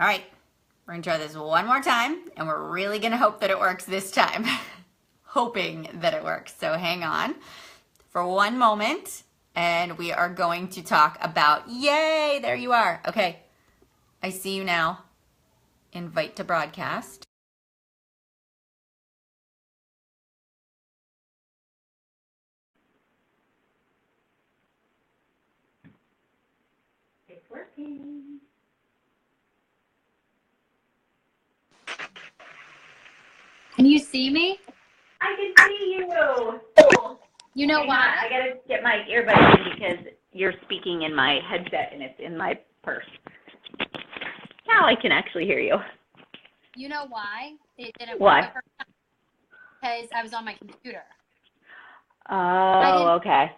All right, we're gonna try this one more time, and we're really gonna hope that it works this time. Hoping that it works. So hang on for one moment, and we are going to talk about, yay, there you are. Okay, I see you now. Invite to broadcast. It's working. Can you see me? I can see you. You know why? I gotta get my earbuds in because you're speaking in my headset and it's in my purse. Now I can actually hear you. You know why it didn't Why? work? Because I was on my computer. Oh, okay.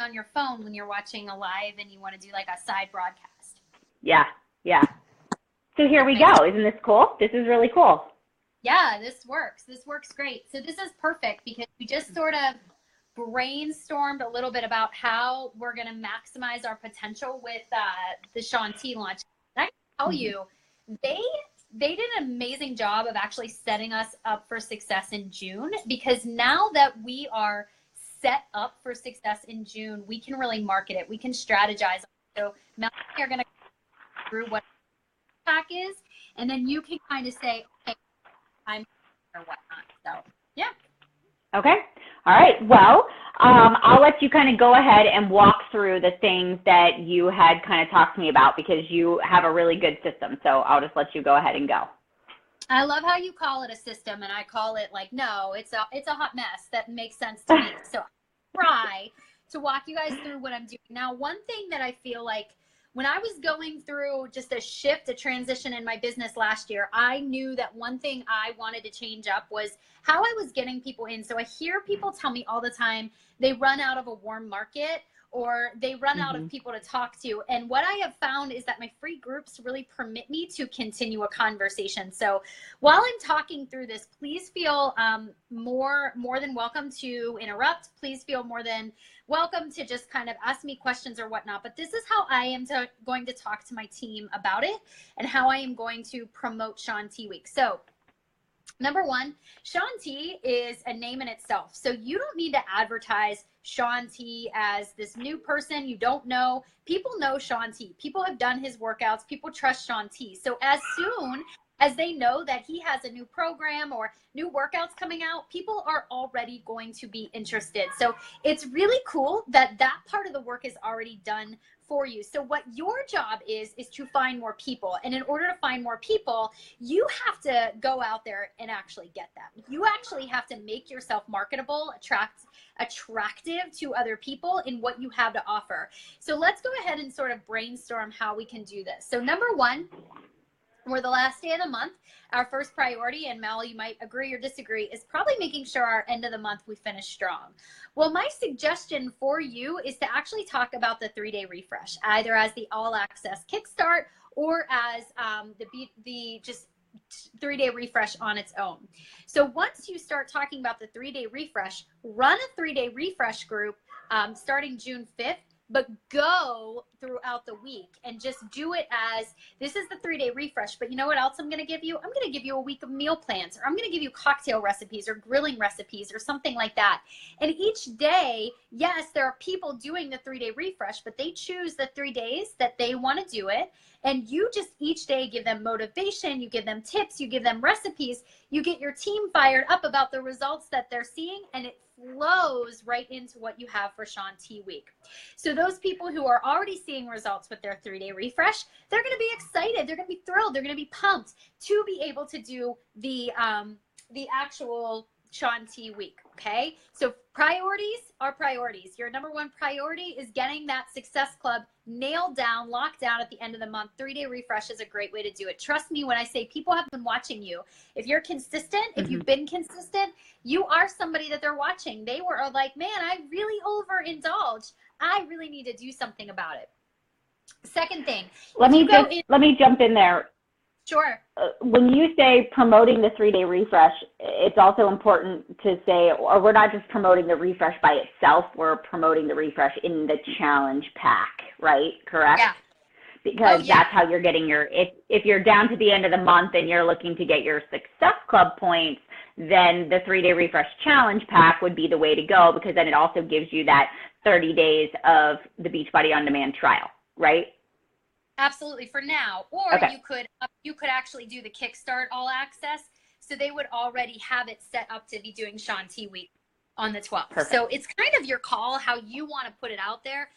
On your phone when you're watching a live and you want to do like a side broadcast. Yeah. So here we go. Isn't this cool? This is really cool. Yeah, this works. This works great. So this is perfect because we just sort of brainstormed a little bit about how we're going to maximize our potential with the Shaun T launch. And I can tell you, they did an amazing job of actually setting us up for success in June, because now that we are set up for success in June, we can really market it. We can strategize. So Melanie are going to go through what the pack is, and then you can kind of say, okay, I'm or whatnot. So yeah. Okay. All right. Well, I'll let you kind of go ahead and walk through the things that you had kind of talked to me about, because you have a really good system. So I'll just let you go ahead and go. I love how you call it a system, and I call it like, no, it's a hot mess. That makes sense to me. So I try to walk you guys through what I'm doing. Now, one thing that I feel like when I was going through just a shift, a transition in my business last year, I knew that one thing I wanted to change up was how I was getting people in. So I hear people tell me all the time they run out of a warm market, or they run out of people to talk to. And what I have found is that my free groups really permit me to continue a conversation. So while I'm talking through this, please feel more than welcome to interrupt. Please feel more than welcome to just kind of ask me questions or whatnot. But this is how I am going to talk to my team about it, and how I am going to promote Shaun T Week. So number one, Shaun T is a name in itself. So you don't need to advertise Shaun T as this new person you don't know. People know Shaun T. People have done his workouts. People trust Shaun T. So as soon as they know that he has a new program or new workouts coming out, people are already going to be interested. So it's really cool that that part of the work is already done for you. So what your job is to find more people. And in order to find more people, you have to go out there and actually get them. You actually have to make yourself marketable, attractive to other people in what you have to offer. So let's go ahead and sort of brainstorm how we can do this. So number one, we're the last day of the month. Our first priority, and Mel, you might agree or disagree, is probably making sure our end of the month we finish strong. Well, my suggestion for you is to actually talk about the 3-day refresh, either as the All Access Kickstart or as the just 3-day refresh on its own. So once you start talking about the 3-day refresh, run a 3-day refresh group starting June 5th, but go throughout the week and just do it as, this is the 3-day refresh, but you know what else I'm going to give you? I'm going to give you a week of meal plans, or I'm going to give you cocktail recipes or grilling recipes or something like that. And each day, yes, there are people doing the 3-day refresh, but they choose the 3 days that they want to do it. And you just each day give them motivation, you give them tips, you give them recipes, you get your team fired up about the results that they're seeing, and it flows right into what you have for Shaun T Week. So those people who are already seeing results with their 3-day refresh, they're going to be excited, they're going to be thrilled, they're going to be pumped to be able to do the actual Shaun T Week. Okay, so priorities are priorities. Your number one priority is getting that Success Club nailed down, locked down at the end of the month. 3-day refresh is a great way to do it. Trust me when I say people have been watching you. If you're consistent, if you've been consistent, you are somebody that they're watching. They were like, man, I really overindulged. I really need to do something about it. Second thing, let me jump in there. Sure. When you say promoting the 3-day refresh, it's also important to say, or we're not just promoting the refresh by itself, we're promoting the refresh in the challenge pack, right? Correct? Yeah. Oh, because yeah. that's how you're getting your, if you're down to the end of the month and you're looking to get your Success Club points, then the 3-day refresh challenge pack would be the way to go, because then it also gives you that 30 days of the Beachbody On Demand trial, right? Absolutely, for now. Or Okay. you could actually do the Kickstart All Access, so they would already have it set up to be doing Shaun T week on the 12th. Perfect. So it's kind of your call how you want to put it out there.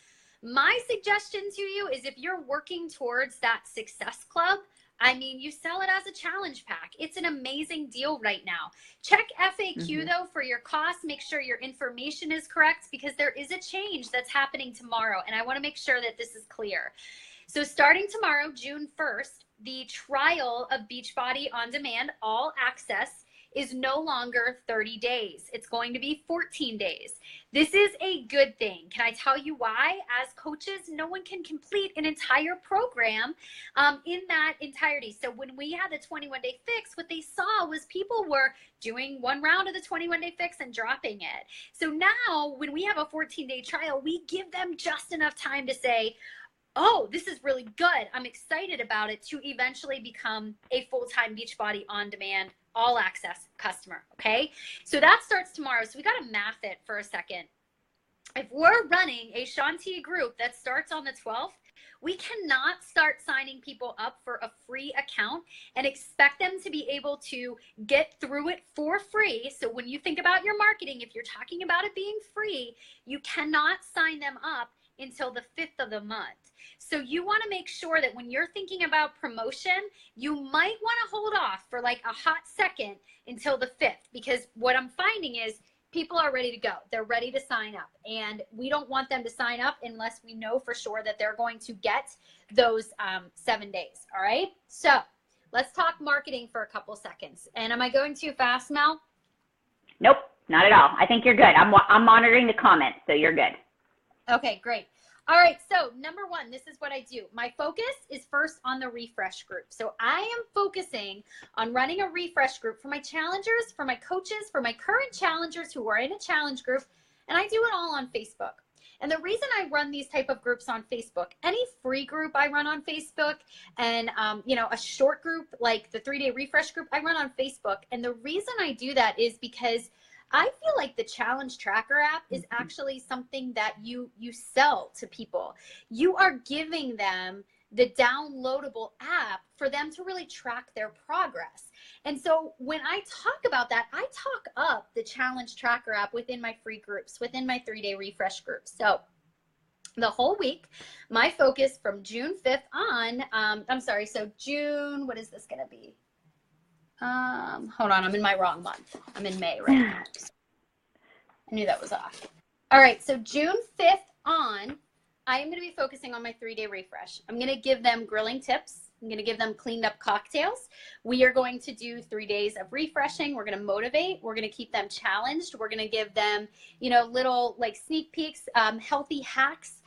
My suggestion to you is, if you're working towards that Success Club, I mean, you sell it as a challenge pack. It's an amazing deal right now. Check FAQ though for your costs. Make sure your information is correct, because there is a change that's happening tomorrow, and I want to make sure that this is clear. So starting tomorrow, June 1st, the trial of Beachbody On Demand All Access is no longer 30 days. It's going to be 14 days. This is a good thing. Can I tell you why? As coaches, no one can complete an entire program in that entirety. So when we had the 21-day fix, what they saw was people were doing one round of the 21-day fix and dropping it. So now when we have a 14-day trial, we give them just enough time to say, oh, this is really good, I'm excited about it, to eventually become a full-time Beachbody On Demand All Access customer, okay? So that starts tomorrow. So we got to math it for a second. If we're running a Shaun T group that starts on the 12th, we cannot start signing people up for a free account and expect them to be able to get through it for free. So when you think about your marketing, if you're talking about it being free, you cannot sign them up until the 5th of the month. So you want to make sure that when you're thinking about promotion, you might want to hold off for like a hot second until the 5th, because what I'm finding is people are ready to go. They're ready to sign up, and we don't want them to sign up unless we know for sure that they're going to get those 7 days. All right. So let's talk marketing for a couple seconds. And am I going too fast, Mel? Nope, not at all. I think you're good. I'm monitoring the comments, so you're good. Okay, great. All right, so number one, this is what I do. My focus is first on the refresh group. So I am focusing on running a refresh group for my challengers, for my coaches, for my current challengers who are in a challenge group, and I do it all on Facebook. And the reason I run these type of groups on Facebook, any free group I run on Facebook, and a short group like the 3-day refresh group I run on Facebook. And the reason I do that is because I feel like the challenge tracker app is actually something that you sell to people. You are giving them the downloadable app for them to really track their progress. And so when I talk about that, I talk up the challenge tracker app within my free groups, within my 3-day refresh groups. So the whole week, my focus from June 5th on, so June, what is this going to be? Hold on, I'm in my wrong month. I'm in May right now. I knew that was off. All right, so June 5th on, I am going to be focusing on my 3-day refresh. I'm going to give them grilling tips. I'm going to give them cleaned up cocktails. We are going to do 3 days of refreshing. We're going to motivate. We're going to keep them challenged. We're going to give them, little like sneak peeks, healthy hacks,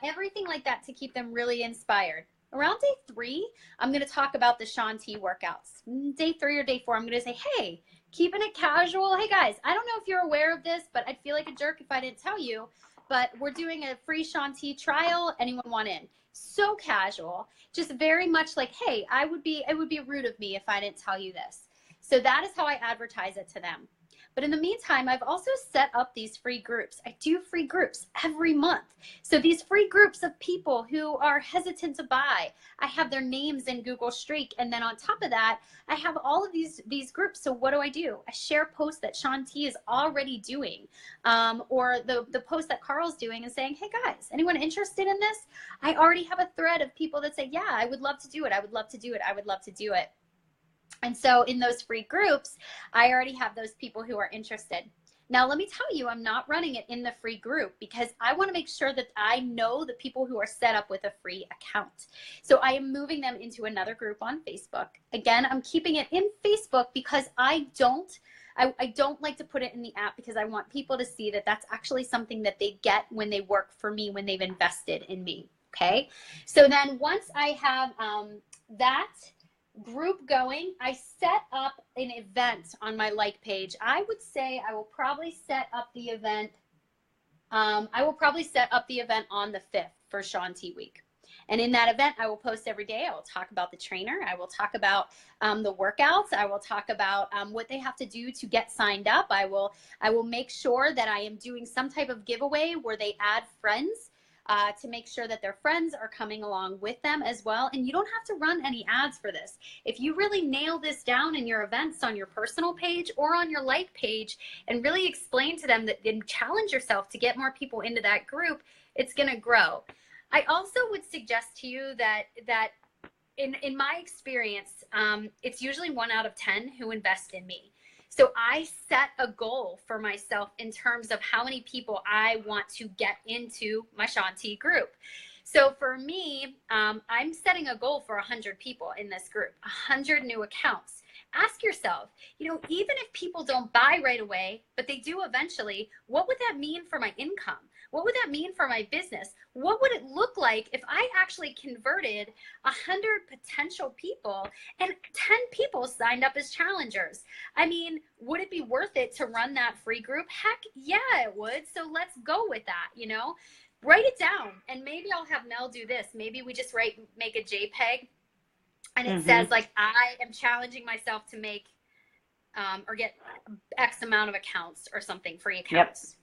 everything like that to keep them really inspired. Around day 3, I'm going to talk about the Shaun T workouts. Day 3 or day 4, I'm going to say, hey, keeping it casual. Hey guys, I don't know if you're aware of this, but I'd feel like a jerk if I didn't tell you, but we're doing a free Shaun T trial. Anyone want in? So casual, just very much like, hey, it would be rude of me if I didn't tell you this. So that is how I advertise it to them. But in the meantime, I've also set up these free groups. I do free groups every month. So these free groups of people who are hesitant to buy, I have their names in Google Streak. And then on top of that, I have all of these groups. So what do? I share posts that Shaun T is already doing, or the post that Carl's doing and saying, hey guys, anyone interested in this? I already have a thread of people that say, yeah, I would love to do it. I would love to do it. I would love to do it. And so in those free groups, I already have those people who are interested. Now, let me tell you, I'm not running it in the free group because I want to make sure that I know the people who are set up with a free account. So I am moving them into another group on Facebook. Again, I'm keeping it in Facebook because I don't like to put it in the app, because I want people to see that that's actually something that they get when they work for me, when they've invested in me. Okay. So then once I have that group going, I set up an event on my like page. I would say I will probably set up the event. On the 5th for Shaun T week. And in that event, I will post every day. I will talk about the trainer. I will talk about the workouts. I will talk about what they have to do to get signed up. I will make sure that I am doing some type of giveaway where they add friends to make sure that their friends are coming along with them as well. And you don't have to run any ads for this. If you really nail this down in your events on your personal page or on your like page and really explain to them that and challenge yourself to get more people into that group, it's going to grow. I also would suggest to you that in my experience, it's usually 1 out of 10 who invest in me. So I set a goal for myself in terms of how many people I want to get into my Shaun T group. So for me, I'm setting a goal for 100 people in this group, 100 new accounts. Ask yourself, even if people don't buy right away, but they do eventually, what would that mean for my income? What would that mean for my business? What would it look like if I actually converted 100 potential people and 10 people signed up as challengers? I mean, would it be worth it to run that free group? Heck yeah, it would. So let's go with that, Write it down, and maybe I'll have Mel do this. Maybe we just make a JPEG, and it says like, I am challenging myself to make or get X amount of accounts or something, free accounts. Yep.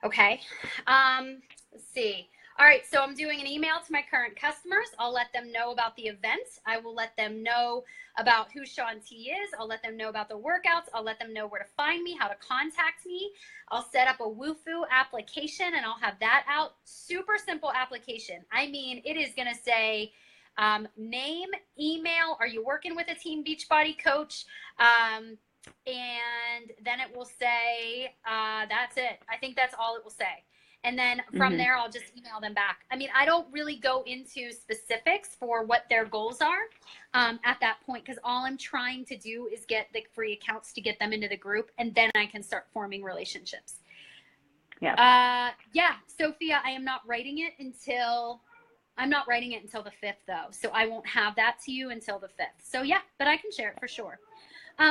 Okay. Let's see. All right. So I'm doing an email to my current customers. I'll let them know about the event. I will let them know about who Shaun T is. I'll let them know about the workouts. I'll let them know where to find me, how to contact me. I'll set up a Woofu application and I'll have that out. Super simple application. I mean, it is going to say name, email, are you working with a Team Beachbody coach? And then it will say, that's it. I think that's all it will say. And then from there, I'll just email them back. I mean, I don't really go into specifics for what their goals are at that point, because all I'm trying to do is get the free accounts to get them into the group, and then I can start forming relationships. Yeah. Sophia, I am not writing it until the 5th, though. So I won't have that to you until the 5th. So yeah, but I can share it for sure.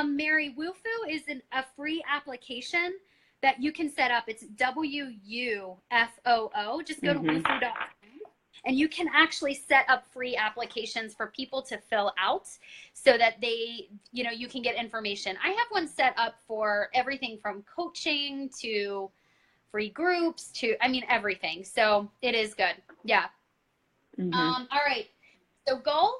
Mary, Woofu is a free application that you can set up. It's WUFOO. Just go to woofoo.com, and you can actually set up free applications for people to fill out so that they, you can get information. I have one set up for everything from coaching to free groups to, everything. So it is good. Yeah. All right. So goal,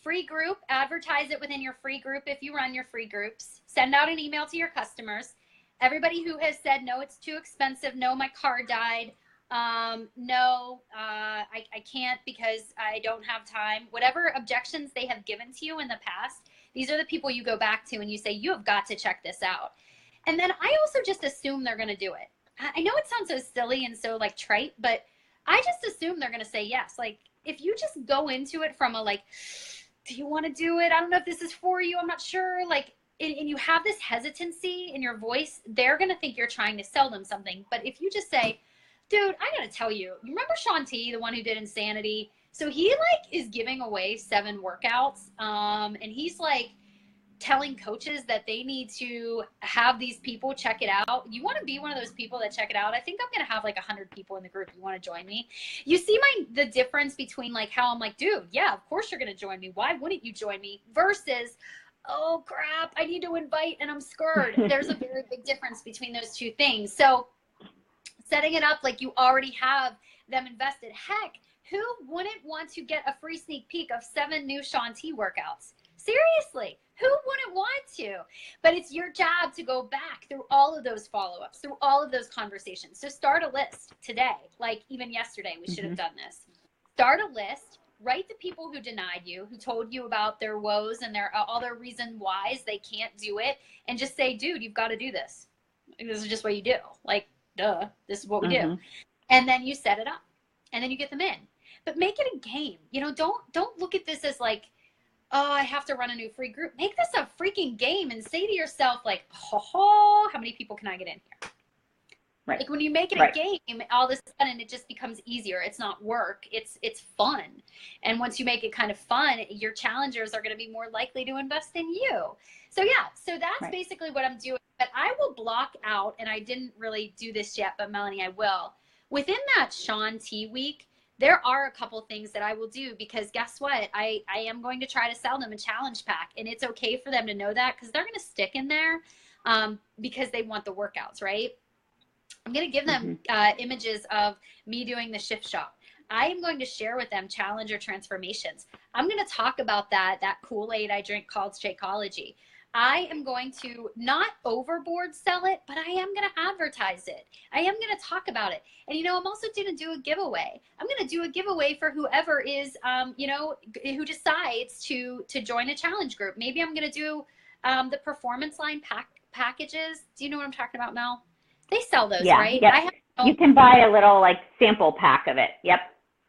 free group, advertise it within your free group if you run your free groups. Send out an email to your customers. Everybody who has said, no, it's too expensive. No, my car died. No, I can't because I don't have time. Whatever objections they have given to you in the past, these are the people you go back to and you say, you have got to check this out. And then I also just assume they're going to do it. I know it sounds so silly and so like trite, but I just assume they're going to say yes. Like if you just go into it from a do you want to do it? I don't know if this is for you. I'm not sure. And you have this hesitancy in your voice, they're going to think you're trying to sell them something. But if you just say, dude, I got to tell you, you remember Shaun T, the one who did Insanity? So he is giving away 7 workouts. And he's telling coaches that they need to have these people check it out. You want to be one of those people that check it out? I think I'm going to have 100 people in the group. You want to join me? You see the difference between how I'm dude, yeah, of course you're going to join me. Why wouldn't you join me? Versus, oh crap, I need to invite and I'm scared. There's a very big difference between those two things. So setting it up like you already have them invested. Heck, who wouldn't want to get a free sneak peek of 7 new Shaun T workouts? Seriously, who wouldn't want to? But it's your job to go back through all of those follow-ups, through all of those conversations. So start a list today, even yesterday, we should have done this. Start a list. Write the people who denied you, who told you about their woes and all their reason whys they can't do it, and just say, dude, you've got to do this. This is just what you do. Duh, this is what we do. And then you set it up, and then you get them in. But make it a game. Don't look at this as oh, I have to run a new free group. Make this a freaking game and say to yourself, how many people can I get in here? Right. When you make it a game, all of a sudden it just becomes easier. It's not work. It's fun. And once you make it kind of fun, your challengers are going to be more likely to invest in you. So yeah, so that's basically what I'm doing. But I will block out, and I didn't really do this yet, but Melanie, I will. Within that Shaun T week, there are a couple things that I will do, because guess what? I am going to try to sell them a challenge pack, and it's okay for them to know that, because they're going to stick in there because they want the workouts, right? I'm going to give them images of me doing the shift shop. I am going to share with them Challenger transformations. I'm going to talk about that Kool-Aid I drink called Shakeology. I am going to not overboard sell it, but I am going to advertise it. I am going to talk about it. And, you know, I'm also going to do a giveaway. I'm going to do a giveaway for whoever is, you know, who decides to join a challenge group. Maybe I'm going to do the performance line packages. Do you know what I'm talking about, Mel? They sell those, Yeah, right? yep. You can buy a little like sample pack of it. Yep.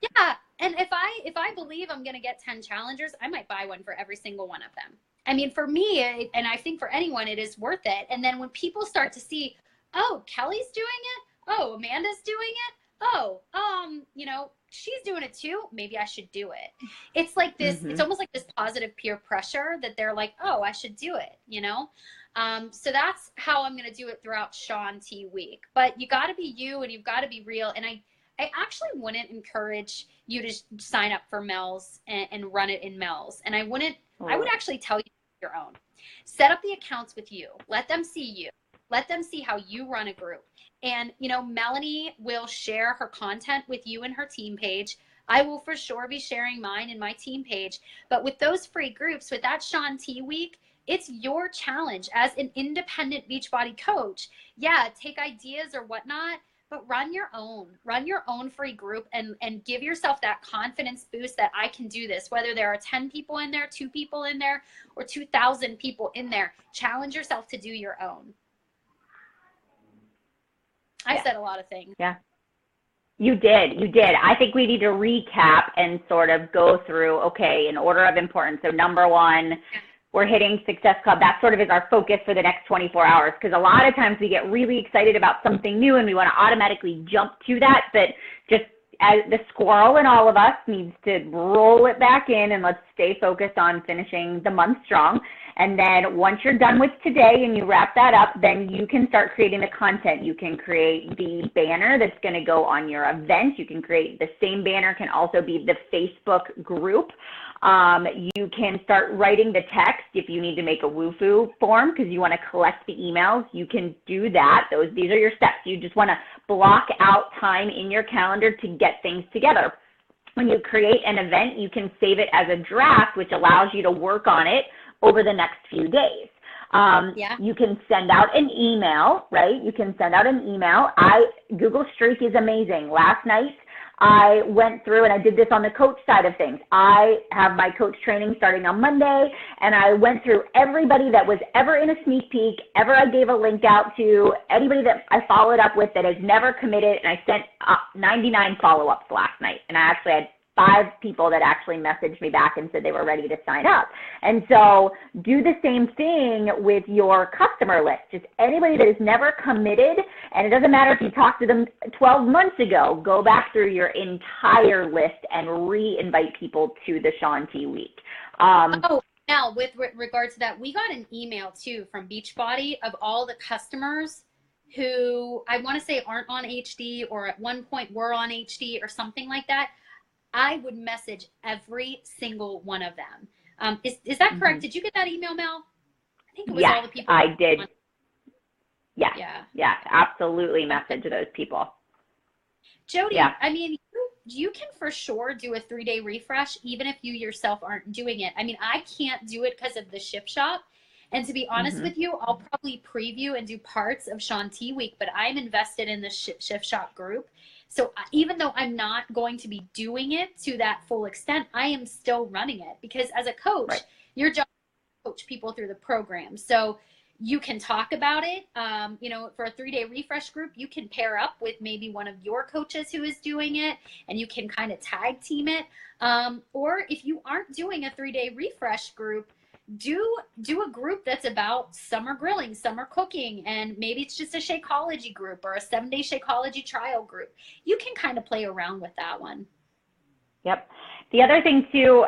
Yeah. And if I believe I'm going to get 10 challengers, I might buy one for every single one of them. I mean, for me, and I think for anyone, it is worth it. And then when people start to see, oh, Kelly's doing it. Oh, Amanda's doing it. Oh, you know, she's doing it too. Maybe I should do it. It's like this, it's almost like this positive peer pressure that they're like, oh, I should do it, you know? So that's how I'm going to do it throughout Shaun T week. But you got to be you, and you've got to be real. And I actually wouldn't encourage you to sign up for Mel's and run it in Mel's. And I would actually tell you your own. Set up the accounts with you. Let them see you. Let them see how you run a group. And, you know, Melanie will share her content with you and her team page. I will for sure be sharing mine in my team page. But with those free groups, with that Shaun T week, it's your challenge as an independent Beachbody coach. Yeah, take ideas or whatnot, but run your own free group and give yourself that confidence boost that I can do this. Whether there are 10 people in there, 2 people in there, or 2,000 people in there, challenge yourself to do your own. I said a lot of things. Yeah. You did. I think we need to recap and sort of go through, okay, in order of importance. So number one, we're hitting Success Club. That sort of is our focus for the next 24 hours, because a lot of times we get really excited about something new and we want to automatically jump to that. But just as the squirrel in all of us needs to roll it back in, and let's stay focused on finishing the month strong. And then once you're done with today and you wrap that up, then you can start creating the content. You can create the banner that's going to go on your event. You can create the same banner, can also be the Facebook group. You can start writing the text if you need to make a woohoo form because you want to collect the emails. You can do that. These are your steps. You just want to block out time in your calendar to get things together. When you create an event, you can save it as a draft, which allows you to work on it over the next few days. You can send out an email, right? You can send out an email. Google Streak is amazing. Last night, I went through and I did this on the coach side of things. I have my coach training starting on Monday, and I went through everybody that was ever in a sneak peek, ever I gave a link out to, anybody that I followed up with that has never committed, and I sent 99 follow-ups last night. And I actually had 5 people that actually messaged me back and said they were ready to sign up. And so do the same thing with your customer list. Just anybody that has never committed, and it doesn't matter if you talked to them 12 months ago, go back through your entire list and re-invite people to the Shaun T week. Now with regard to that, we got an email too from Beachbody of all the customers who I want to say aren't on HD, or at one point were on HD or something like that. I would message every single one of them. Is that correct? Did you get that email, Mel? I think it was all the people. I did. Yeah, absolutely message those people. Jody, I mean, you can for sure do a 3-day refresh, even if you yourself aren't doing it. I mean, I can't do it because of the Shift Shop. And to be honest with you, I'll probably preview and do parts of Shaun T week, but I'm invested in the Shift Shop group. So even though I'm not going to be doing it to that full extent, I am still running it, because as a coach, your job is to coach people through the program. So you can talk about it. You know, for a 3-day refresh group, you can pair up with maybe one of your coaches who is doing it, and you can kind of tag team it. Or if you aren't doing a 3-day refresh group, do a group that's about summer grilling, summer cooking, and maybe it's just a Shakeology group or a 7-day Shakeology trial group. You can kind of play around with that one. Yep. The other thing too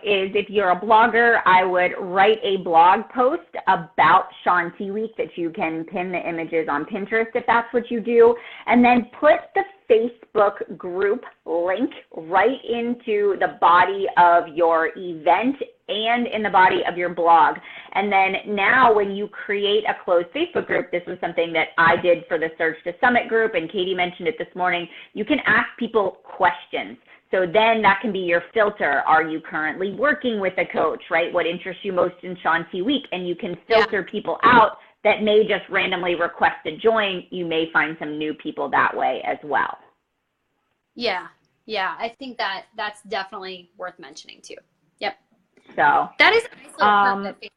is if you're a blogger, I would write a blog post about Shaun T Week that you can pin the images on Pinterest if that's what you do, and then put the Facebook group link right into the body of your event and in the body of your blog. And then now when you create a closed Facebook group, this was something that I did for the Surge to Summit group, and Katie mentioned it this morning, you can ask people questions. So then that can be your filter. Are you currently working with a coach, right? What interests you most in Shaun T Week? And you can filter people out that may just randomly request to join. You may find some new people that way as well. Yeah. Yeah. I think that's definitely worth mentioning too. Yep. So that is a nice little perk that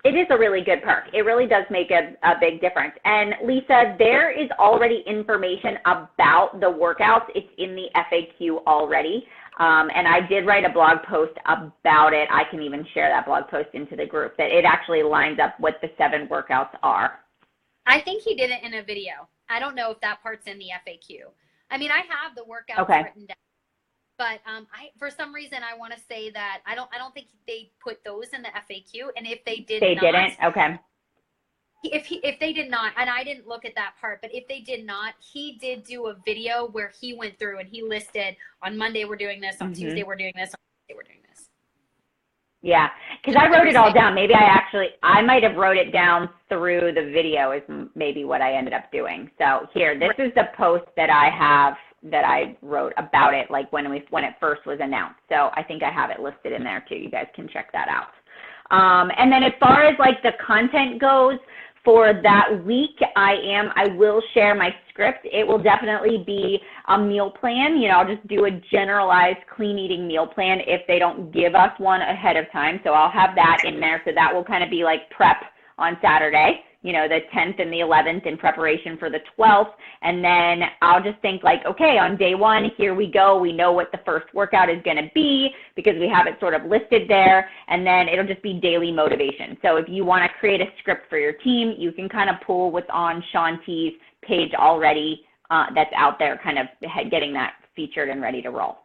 it is a really good perk. It really does make a big difference. And Lisa, there is already information about the workouts. It's in the FAQ already. And I did write a blog post about it. I can even share that blog post into the group, that it actually lines up what the 7 workouts are. I think he did it in a video. I don't know if that part's in the FAQ. I mean, I have the workouts written down. But for some reason, I want to say that I don't think they put those in the FAQ. And if they did, they didn't. Okay. If they did not, and I didn't look at that part, but if they did not, he did do a video where he went through and he listed on Monday we're doing this, on Tuesday we're doing this, on Wednesday we're doing this. Yeah, because I wrote it all down. Maybe I might have wrote it down through the video is maybe what I ended up doing. So here, this is the post that I have that I wrote about it, like when it first was announced. So I think I have it listed in there too. You guys can check that out. And then as far as like the content goes for that week, I will share my script. It will definitely be a meal plan. You know, I'll just do a generalized clean eating meal plan if they don't give us one ahead of time. So I'll have that in there. So that will kind of be like prep on Saturday, you know, the 10th and the 11th in preparation for the 12th. And then I'll just think like, okay, on day 1, here we go. We know what the first workout is going to be because we have it sort of listed there. And then it'll just be daily motivation. So if you want to create a script for your team, you can kind of pull what's on Shaun T's page already that's out there, kind of getting that featured and ready to roll.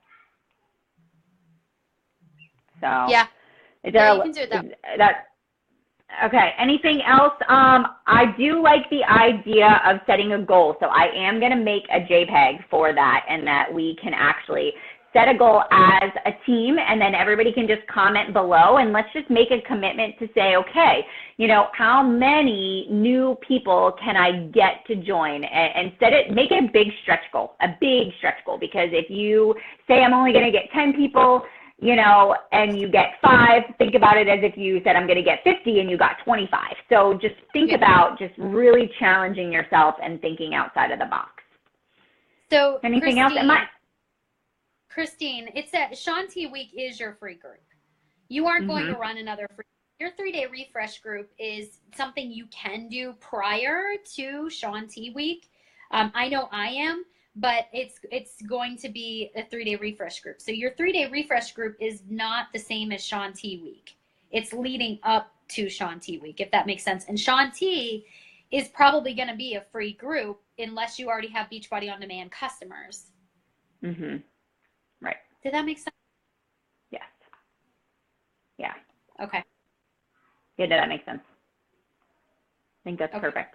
So yeah, is there you can do that. Okay, anything else? I do like the idea of setting a goal. So I am going to make a JPEG for that, and that we can actually set a goal as a team, and then everybody can just comment below, and let's just make a commitment to say, okay, you know, how many new people can I get to join? And make it a big stretch goal, because if you say I'm only going to get 10 people, you know, and you get 5, think about it as if you said I'm going to get 50 and you got 25. So just think about just really challenging yourself and thinking outside of the box. So anything else? Christine, it's that Shaun T Week is your free group. You aren't going to run another free. Your 3-day refresh group is something you can do prior to Shaun T Week. I know I am. But it's going to be a 3-day refresh group. So your 3-day refresh group is not the same as Shaun T Week. It's leading up to Shaun T Week, if that makes sense. And Shaun T is probably going to be a free group unless you already have Beachbody On Demand customers. Right. Did that make sense? Yes. Yeah. Okay. Yeah, that makes sense. I think that's perfect.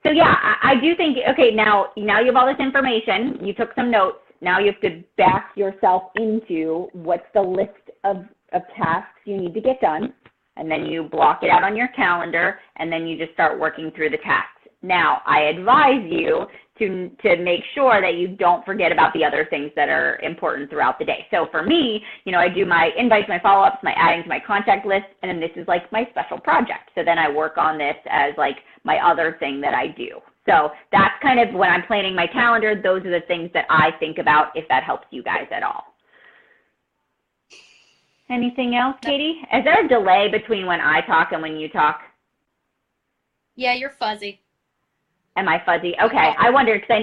So yeah, I do think, okay, now you have all this information, you took some notes, now you have to back yourself into what's the list of tasks you need to get done, and then you block it out on your calendar, and then you just start working through the tasks. Now, I advise you to make sure that you don't forget about the other things that are important throughout the day. So for me, you know, I do my invites, my follow-ups, my adding to my contact list, and then this is like my special project. So then I work on this as like my other thing that I do. So that's kind of when I'm planning my calendar, those are the things that I think about, if that helps you guys at all. Anything else, Katie? Is there a delay between when I talk and when you talk? Yeah, you're fuzzy. Am I fuzzy? Okay, I wondered because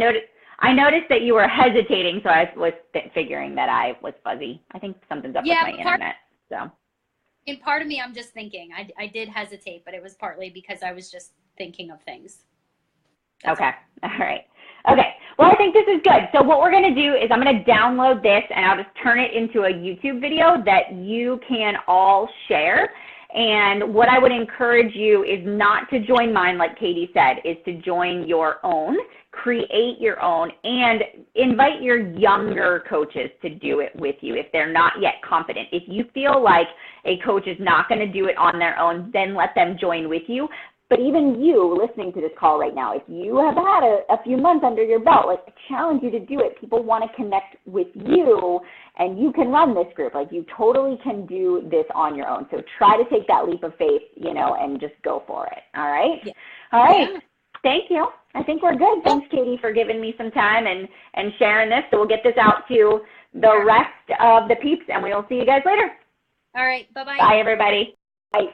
I noticed that you were hesitating, so I was figuring that I was fuzzy. I think something's up with my internet. So, in part of me, I'm just thinking. I did hesitate, but it was partly because I was just thinking of things. Okay. All right. Okay. Well, I think this is good. So what we're going to do is I'm going to download this and I'll just turn it into a YouTube video that you can all share. And what I would encourage you is not to join mine, like Katie said, is to join your own, create your own, and invite your younger coaches to do it with you if they're not yet confident. If you feel like a coach is not going to do it on their own, then let them join with you. But even you listening to this call right now, if you have had a few months under your belt, like, I challenge you to do it. People want to connect with you, and you can run this group. Like, you totally can do this on your own. So try to take that leap of faith, you know, and just go for it. All right? Yeah. All right. Yeah. Thank you. I think we're good. Thanks, Katie, for giving me some time and sharing this. So we'll get this out to the rest of the peeps, and we'll see you guys later. All right. Bye-bye. Bye, everybody. Bye.